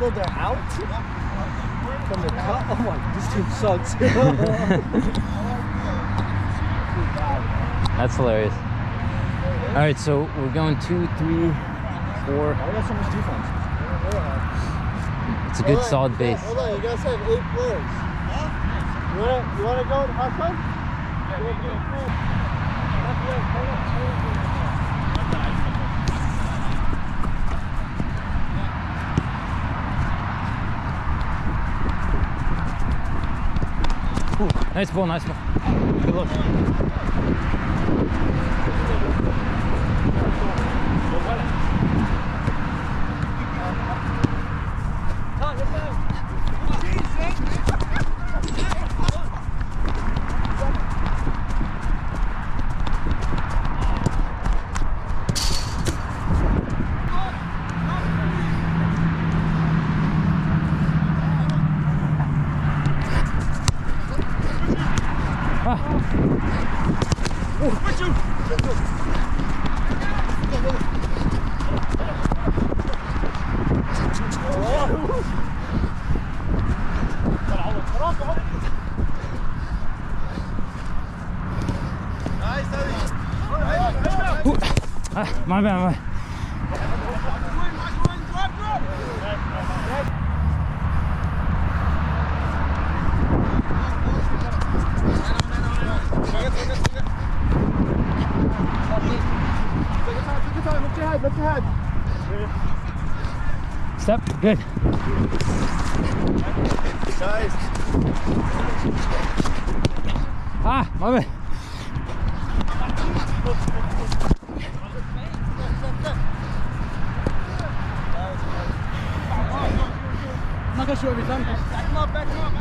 although they're out from the cut, oh my, this team sucks. That's hilarious. All right, so we're going 2, 3, 4. Why you got so much defense? It's a good solid base. Hold on, you guys have 8 players. You wanna go to our side? Ooh, nice ball, nice ball. Good luck. My bad, my bad. Lift your head. Step, good. Guys. Ah, my bad. I'm not gonna show every time. Back him up, back him up.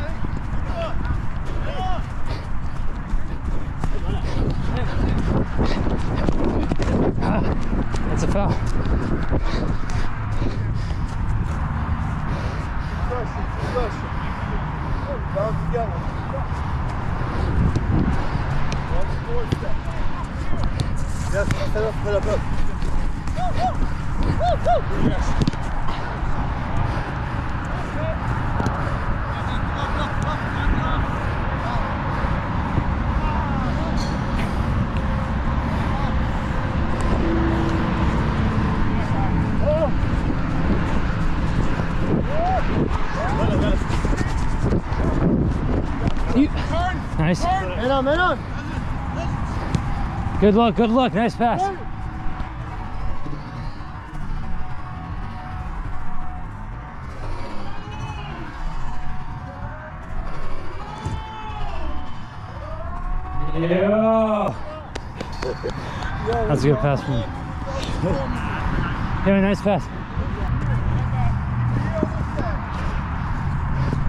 That's a foul. Yes, head up. Yes. Nice. Man on. Good luck. Nice pass. Yeah. That's a good pass from me. Yeah, nice pass.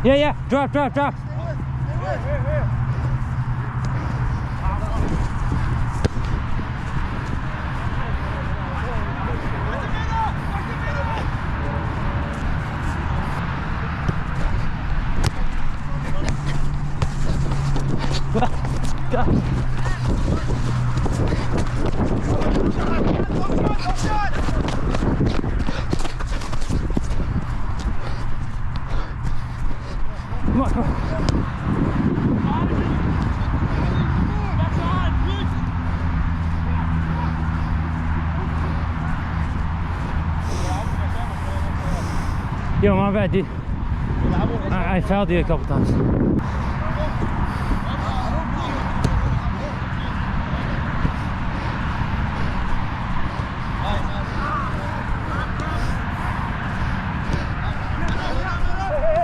Yeah. Drop. Come on. Yo, my bad, dude. I fouled you a couple times.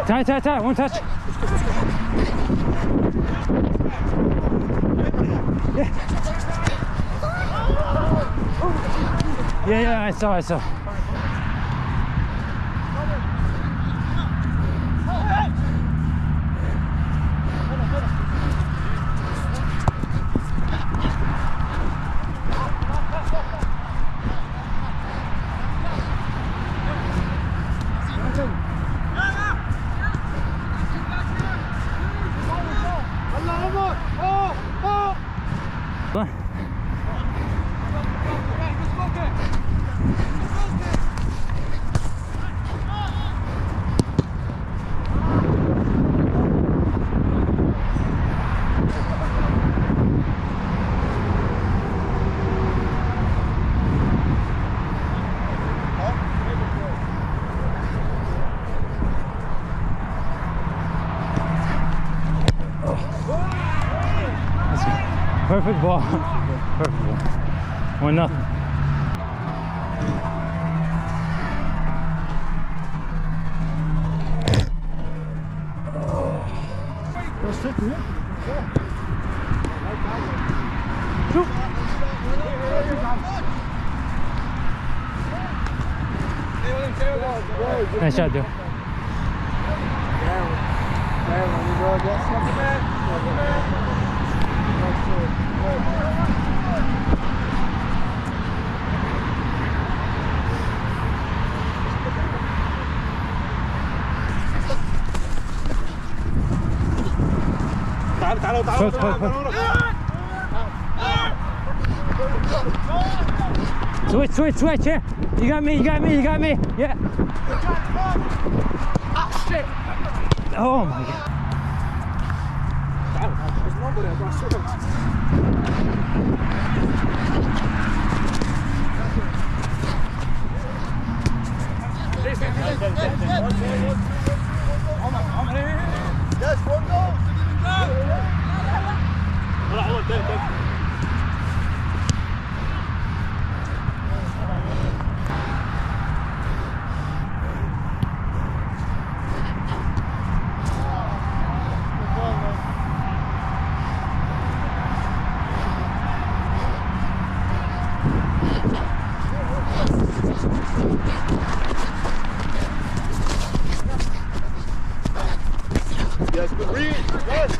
Tight. One touch. Yeah, I saw. Perfect ball. Perfect ball. 1-0. That's it, yeah. Nice shot, Joe. Push, push, push. Switch, switch, switch, here. You got me, you got me, you got me. Yeah. Oh, shit. Oh, my God. Yes, one goal. Yes, good read. Yes.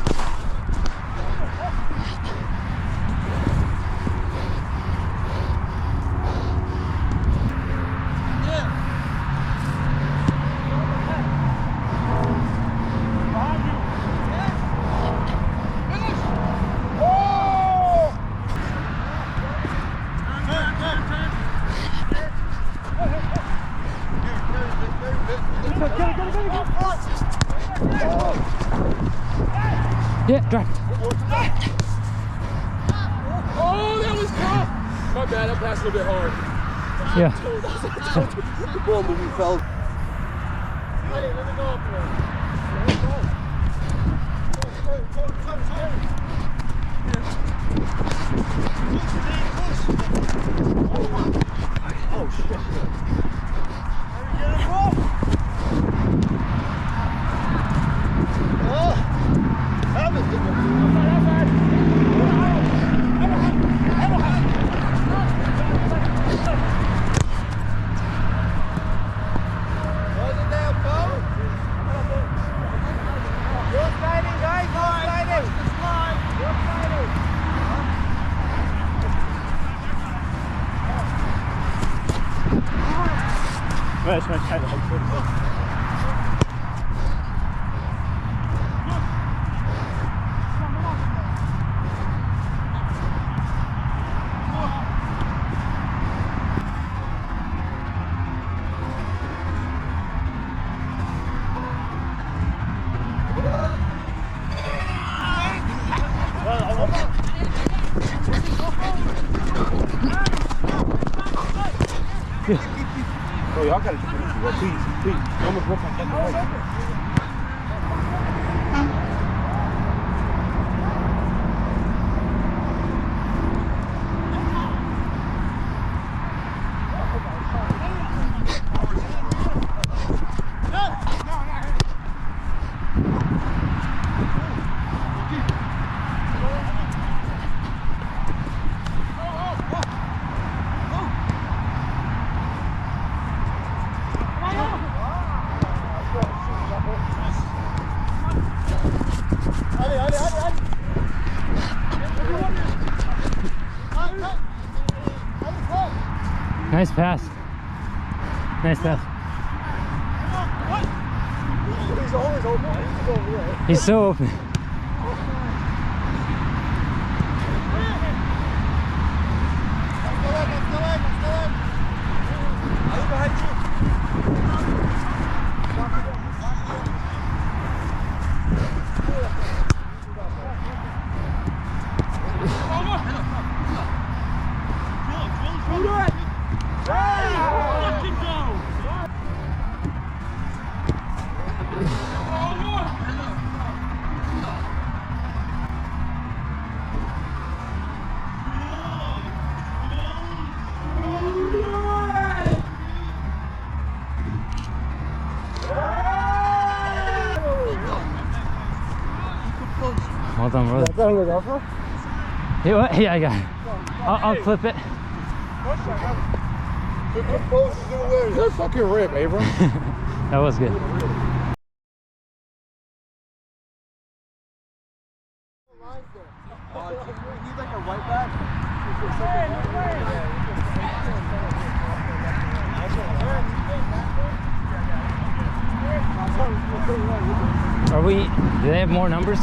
Yeah, drive. Oh, that was tough. My bad, I passed a little bit hard. Yeah. The ball moving fell. Oh, shit. Bro, y'all gotta keep it easy, bro. Please, please. You almost broke my fucking leg. Nice pass. Nice pass. He's always open. He's over there. He's so open. Well done, brother. Is that on the GoPro? Yeah, I got it. I'll clip it. Good fucking rip, Abram. That was good. Can we need like a white bag? Are we? Do they have more numbers?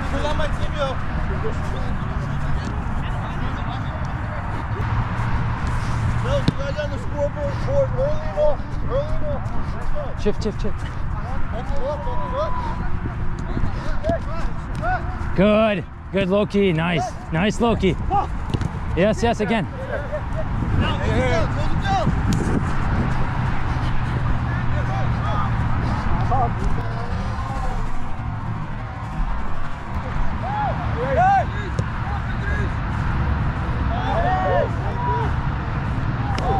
Put on my TV. No, you guys on the scoreboard early enough. Early enough. Chip. Good, Loki. Nice, Loki. Yes, again.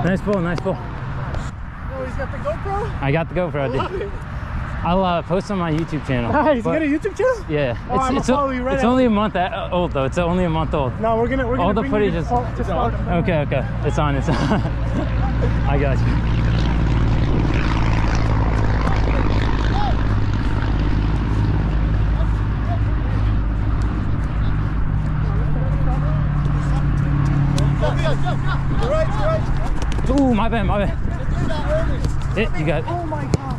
Nice ball. Oh, he's got the GoPro? I got the GoPro, dude. I'll post on my YouTube channel. Nice, you but- got a YouTube channel? Yeah, Oh, I'm gonna follow you right it's after. only a month old though. It's only a month old. No, we're gonna All the bring footage you is to start. okay. It's on. I got you. You're right. Ooh, my bad. You got it. Oh my God.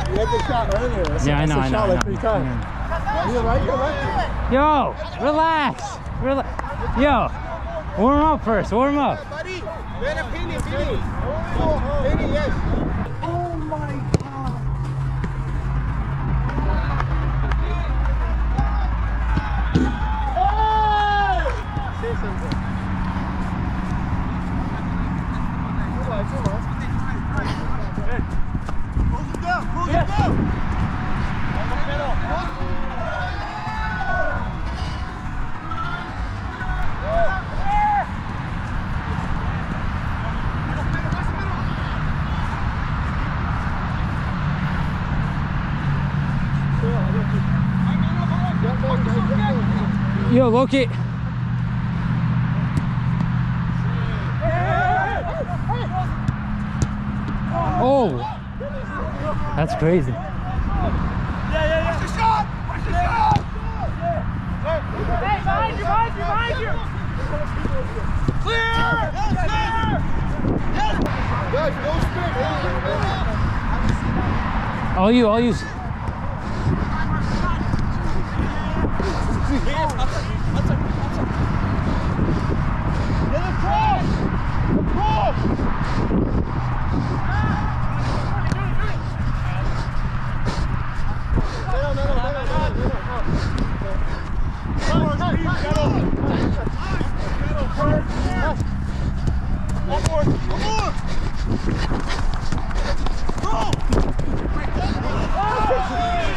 You had the shot earlier. Yeah, I know. Shot like 3 times. You're right. Yo, relax. Yo, warm up first. Warm up. Buddy, man, a penny. Penny, yes. Oh my God. Say something. Close it down. Yo, Loki. Oh, that's crazy. Watch the shot! Hey, behind you! Clear! Yes! Guys, go straight! All you. Get across!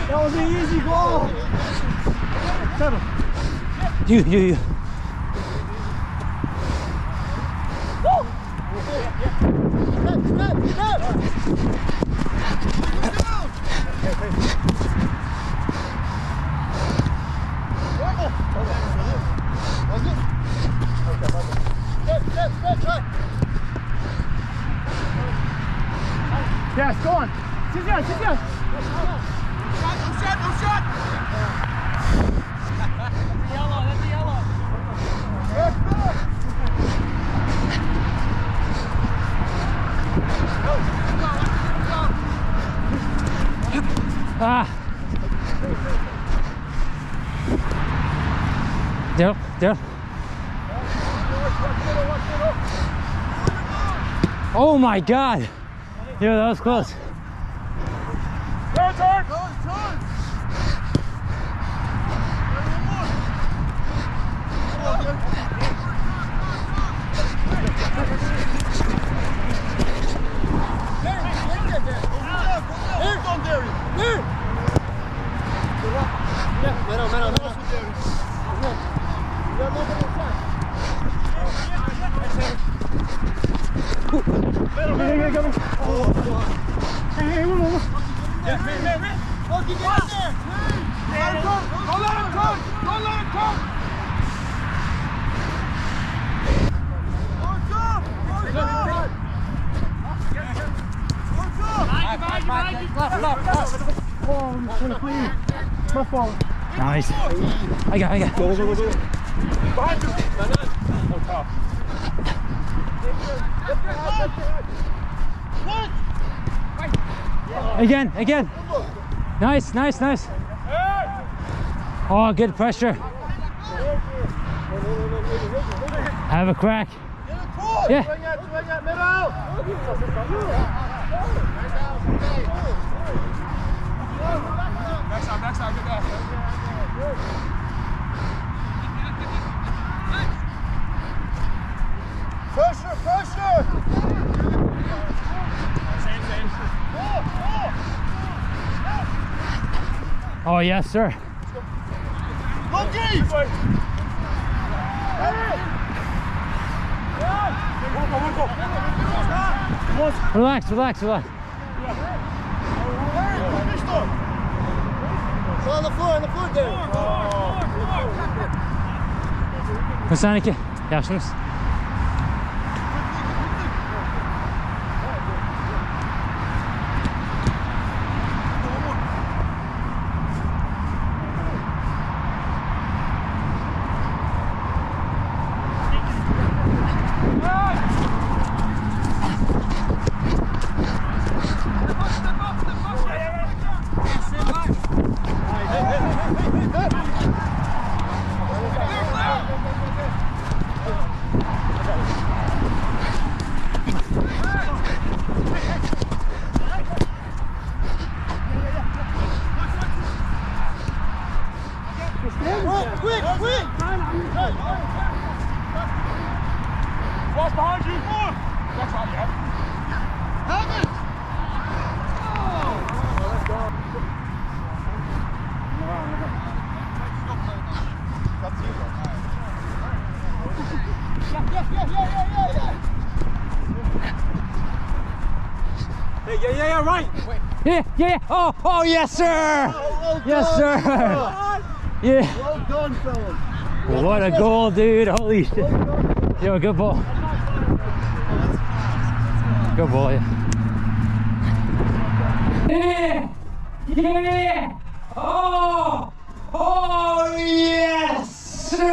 That was an easy goal. You. Yes, go on. Sit down. No shot. That's a yellow. Ah. There. Oh my God. Yeah, that was close. Turn. Meron. Loki, get in there. Let him come. Don't let him come. Don't let him come. My fault. Nice. I got. Go. Behind you. Oh, tough. Again. Nice. Oh, good pressure. Have a crack. Yeah. Next time, get that. Pressure! Same. Oh, yes, sir. Loki! Relax. On the floor there. Musaniki. Yaxshimiz. Quick! Cross behind you. That's right, yeah. Have it! Yeah, right. Yeah. Oh, yes, sir. Yes, sir. Yeah. Well done, fellas. What a goal, dude. Holy shit. Yo, good ball. Good ball, yeah. Yeah. Oh, yes, sir.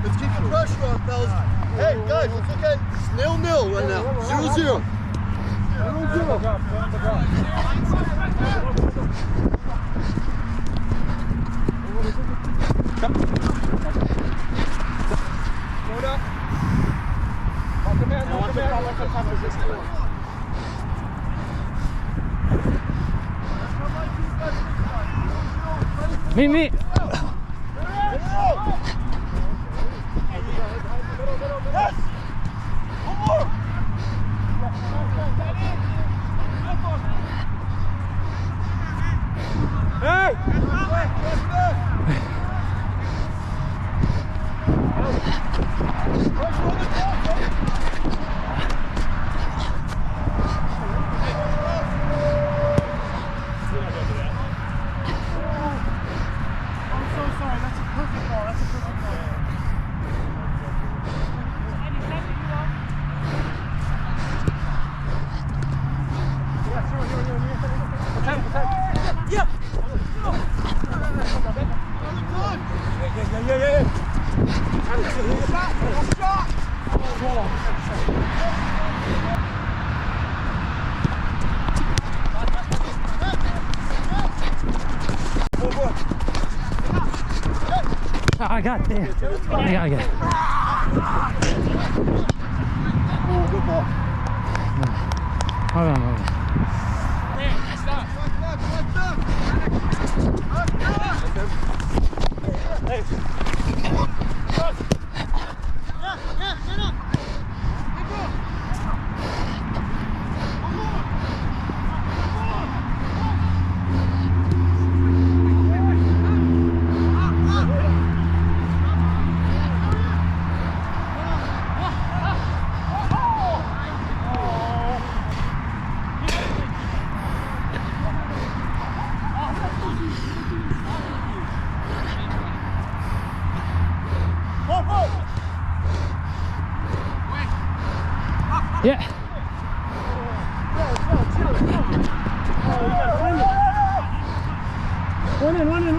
Let's keep the pressure on, fellas. Hey, guys, let's look at 0-0 right now. 0-0. Me. I got there. I got it. Oh, good ball. Hold on. Yeah. One in.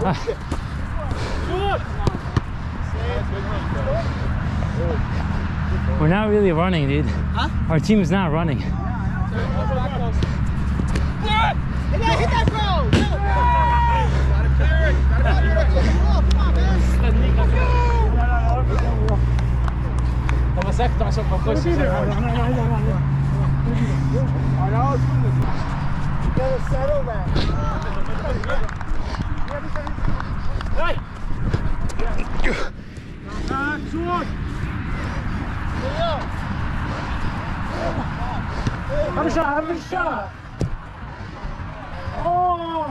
Ahí va. We're not really running, dude. Huh? Our team's not running. Hit that bro! مسكت عشان ما اخش. Gotta settle that. Have a shot. Oh!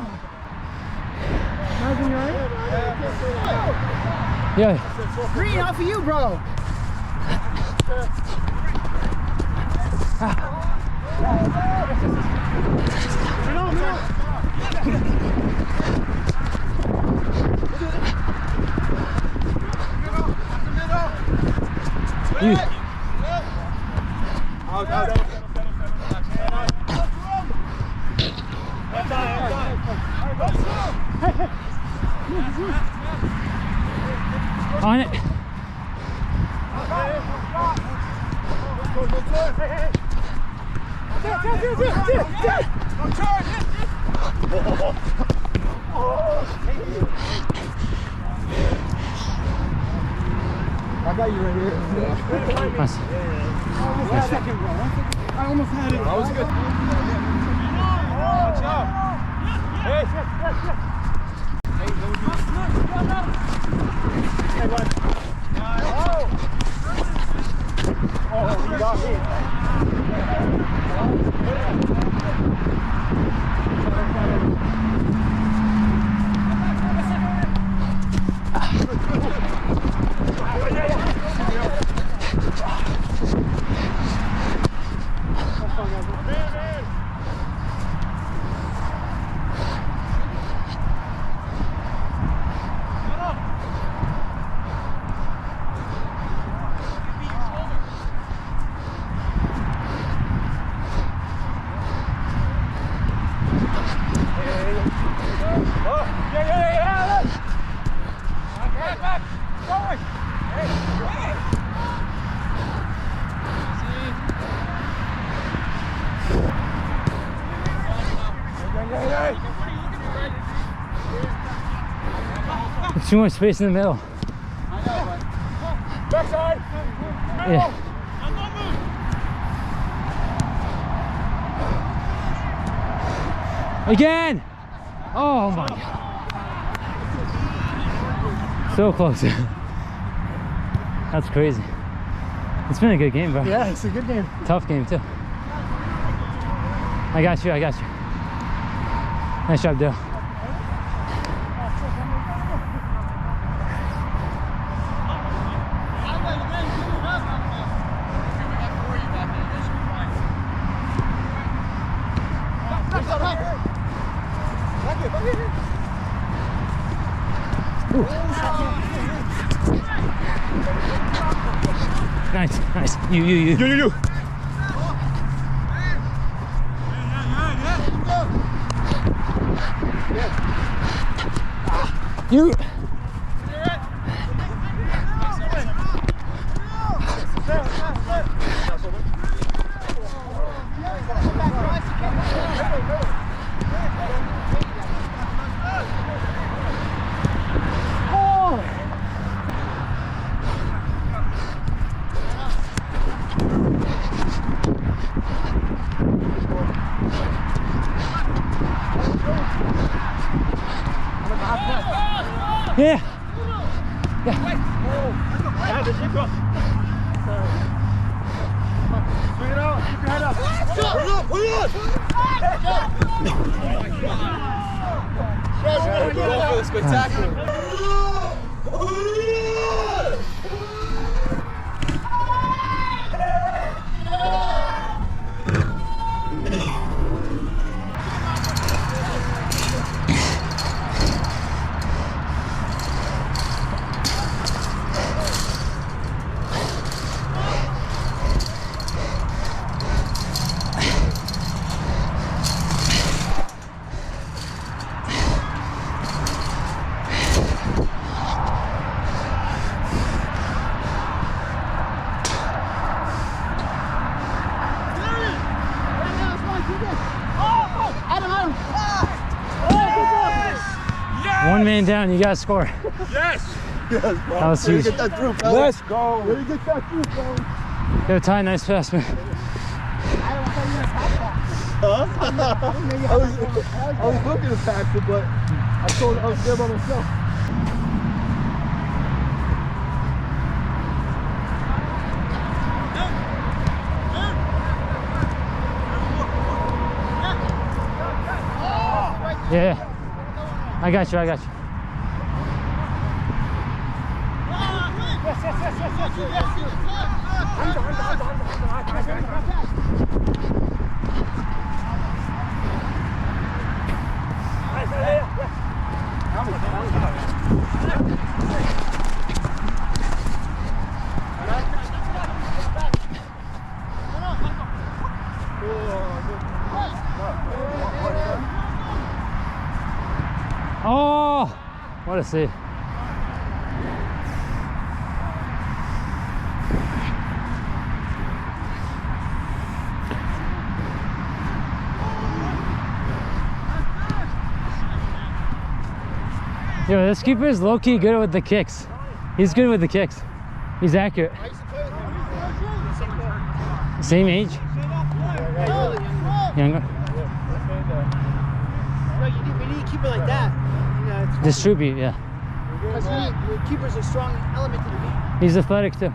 Imagine you're right. Yeah. Green off of you, bro. You. On it. I got you right here. Nice. Almost second, bro. I almost had it. That was good. Watch out. Hey. Hey, bud. Oh, you got me. There's too much space in the middle. Backside. Yeah. Again! Oh my God. So close. That's crazy. It's been a good game, bro. Yeah, it's a good game. Tough game too. I got you. Nice job, Dale. Nice. You. You. Yeah. Swing it out. Keep your head up. Pull it on. Go for the spectacular. One man down, you gotta score. Yes. Yes, bro. That was huge. Get that through, fellas. Let's go. Way to get that through, bro. Yo, Ty, nice pass, man. Huh? I was looking to pass it, but I told I was there by myself. Yeah. I got you, I got you. Oh, what a save. Yo, this keeper is low-key good with the kicks. He's good with the kicks. He's accurate. Same age? Younger? We need to keep it like that. You know, Distribute, yeah. because keeper's a strong element to the game. He's athletic too.